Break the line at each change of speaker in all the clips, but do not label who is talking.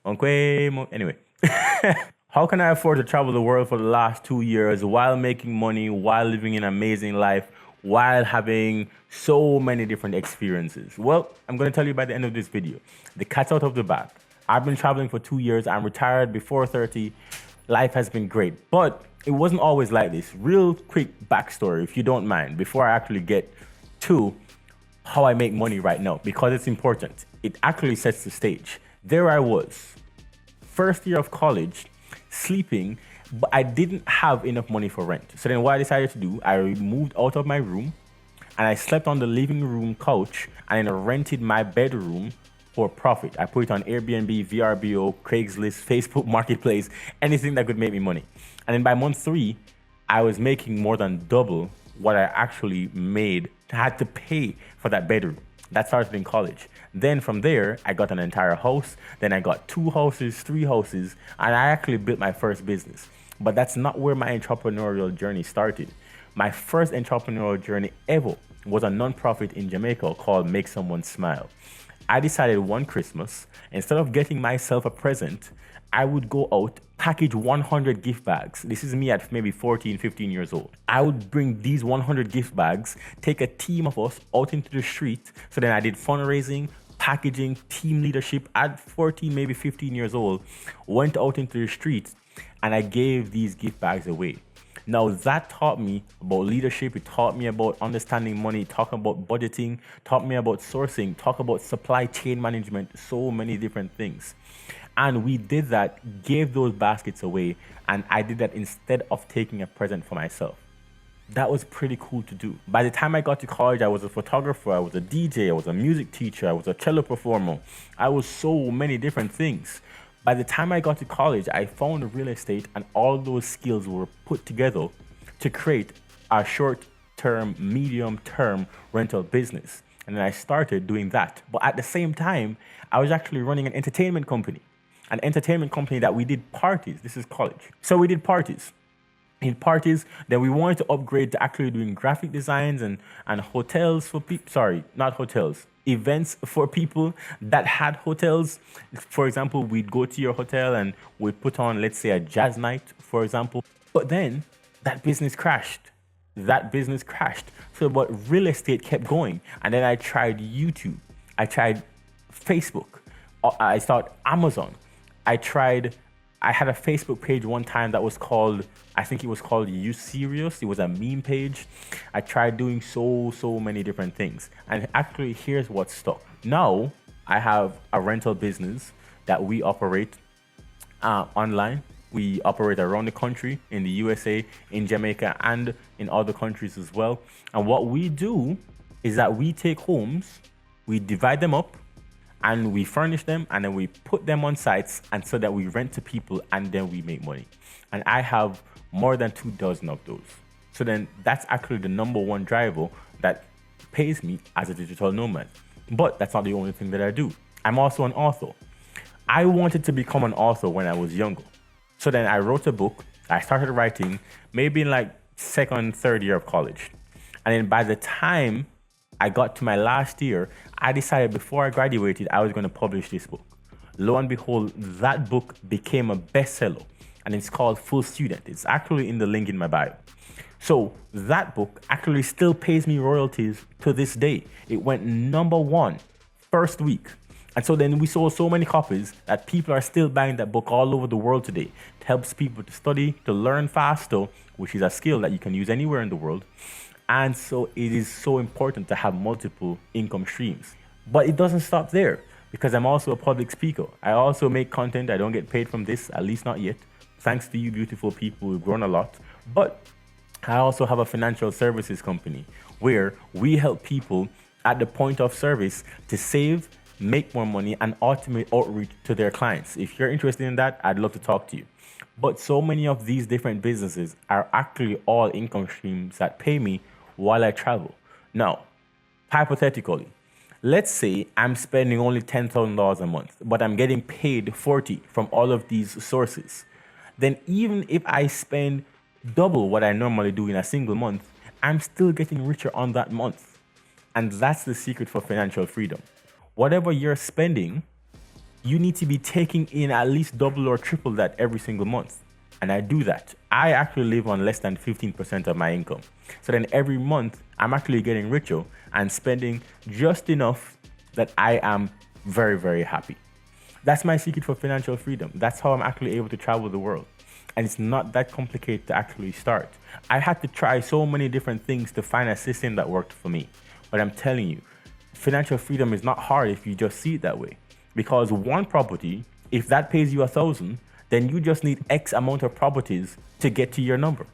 Anyway. How can I afford to travel the world for the last 2 years while making money, while living an amazing life, while having so many different experiences? Well, I'm going to tell you by the end of this video. The cat's out of the bag. I've been traveling for 2 years. I'm retired before 30. Life has been great, but it wasn't always like this. Real quick backstory, if you don't mind, before I actually get to how I make money right now, because it's important. It actually sets the stage. There I was, first year of college, sleeping, but I didn't have enough money for rent. So then what I decided to do, I moved out of my room and I slept on the living room couch and then rented my bedroom for profit. I put it on Airbnb, VRBO, Craigslist, Facebook Marketplace, anything that could make me money. And then by month 3, I was making more than double what I actually had to pay for that bedroom. That started in college. Then from there, I got an entire house. Then I got 2 houses, 3 houses, and I actually built my first business. But that's not where my entrepreneurial journey started. My first entrepreneurial journey ever was a nonprofit in Jamaica called Make Someone Smile. I decided one Christmas, instead of getting myself a present, I would go out, package 100 gift bags. This is me at maybe 14, 15 years old. I would bring these 100 gift bags, take a team of us out into the street. So then I did fundraising, packaging, team leadership at 14, maybe 15 years old, went out into the street and I gave these gift bags away. Now that taught me about leadership. It taught me about understanding money, talking about budgeting, taught me about sourcing, talk about supply chain management, so many different things. And we did that, gave those baskets away, and I did that instead of taking a present for myself. That was pretty cool to do. By the time I got to college, I was a photographer, I was a DJ, I was a music teacher, I was a cello performer. I was so many different things. By the time I got to college, I found real estate and all those skills were put together to create a short-term, medium-term rental business. And then I started doing that. But at the same time, I was actually running an entertainment company that we did parties. This is college. So we did parties. In parties, then we wanted to upgrade to actually doing graphic designs and hotels for people. Not hotels. Events for people that had hotels. For example, we'd go to your hotel and we'd put on, let's say, a jazz night, for example. But then that business crashed. So, but real estate kept going. And then I tried YouTube. I tried Facebook. I started Amazon. I had a Facebook page one time that was called, I think it was called You Serious. It was a meme page. I tried doing so many different things. And actually, here's what stuck. Now, I have a rental business that we operate online. We operate around the country, in the USA, in Jamaica, and in other countries as well. And what we do is that we take homes, we divide them up, and we furnish them, and then we put them on sites, and so that we rent to people, and then we make money. And I have more than 24 of those. So then that's actually the number one driver that pays me as a digital nomad. But that's not the only thing that I do. I'm also an author. I wanted to become an author when I was younger. So then I wrote a book. I started writing maybe in like second, third year of college. And then by the time I got to my last year, I decided before I graduated, I was going to publish this book. Lo and behold, that book became a bestseller, and it's called Full Student. It's actually in the link in my bio. So that book actually still pays me royalties to this day. It went #1 first week. And so then we sold so many copies that people are still buying that book all over the world today. It helps people to study, to learn faster, which is a skill that you can use anywhere in the world. And so it is so important to have multiple income streams. But it doesn't stop there, because I'm also a public speaker. I also make content. I don't get paid from this, at least not yet. Thanks to you beautiful people, we've grown a lot. But I also have a financial services company where we help people at the point of service to save, make more money, and automate outreach to their clients. If you're interested in that, I'd love to talk to you. But so many of these different businesses are actually all income streams that pay me while I travel. Now, hypothetically, let's say I'm spending only $10,000 a month, but I'm getting paid 40 from all of these sources. Then even if I spend double what I normally do in a single month, I'm still getting richer on that month. And that's the secret for financial freedom. Whatever you're spending, you need to be taking in at least double or triple that every single month. And I do that. I actually live on less than 15% of my income. So then every month, I'm actually getting richer and spending just enough that I am very, very happy. That's my secret for financial freedom. That's how I'm actually able to travel the world. And it's not that complicated to actually start. I had to try so many different things to find a system that worked for me. But I'm telling you, financial freedom is not hard if you just see it that way. Because one property, if that pays you 1,000, then you just need X amount of properties to get to your number.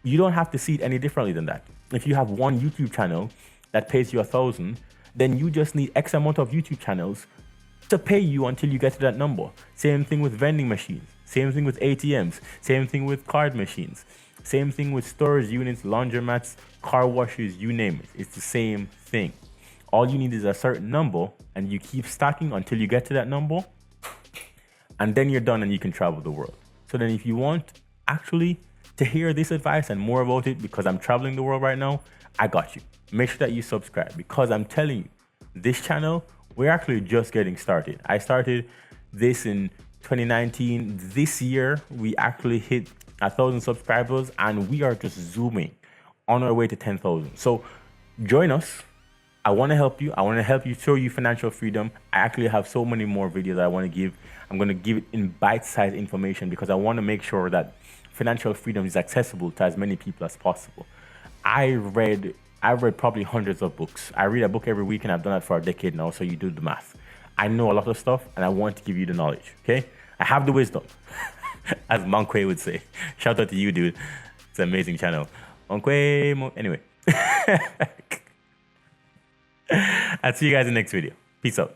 You don't have to see it any differently than that. If you have one YouTube channel that pays you 1,000, then you just need X amount of YouTube channels to pay you until you get to that number. Same thing with vending machines. Same thing with ATMs. Same thing with card machines. Same thing with storage units, laundromats, car washes, you name it. It's the same thing. All you need is a certain number, and you keep stacking until you get to that number, and then you're done and you can travel the world. So then if you want actually to hear this advice and more about it, because I'm traveling the world right now, I got you. Make sure that you subscribe, because I'm telling you, this channel, we're actually just getting started. I started this in 2019. This year, we actually hit 1,000 subscribers, and we are just zooming on our way to 10,000. So join us. I want to help you. I want to help you, show you financial freedom. I actually have so many more videos that I want to give. I'm going to give it in bite-sized information because I want to make sure that financial freedom is accessible to as many people as possible. I've read probably hundreds of books. I read a book every week, and I've done that for a decade now, so you do the math. I know a lot of stuff, and I want to give you the knowledge, okay? I have the wisdom, as Monkwe would say. Shout out to you, dude. It's an amazing channel. Anyway. I'll see you guys in the next video. Peace out.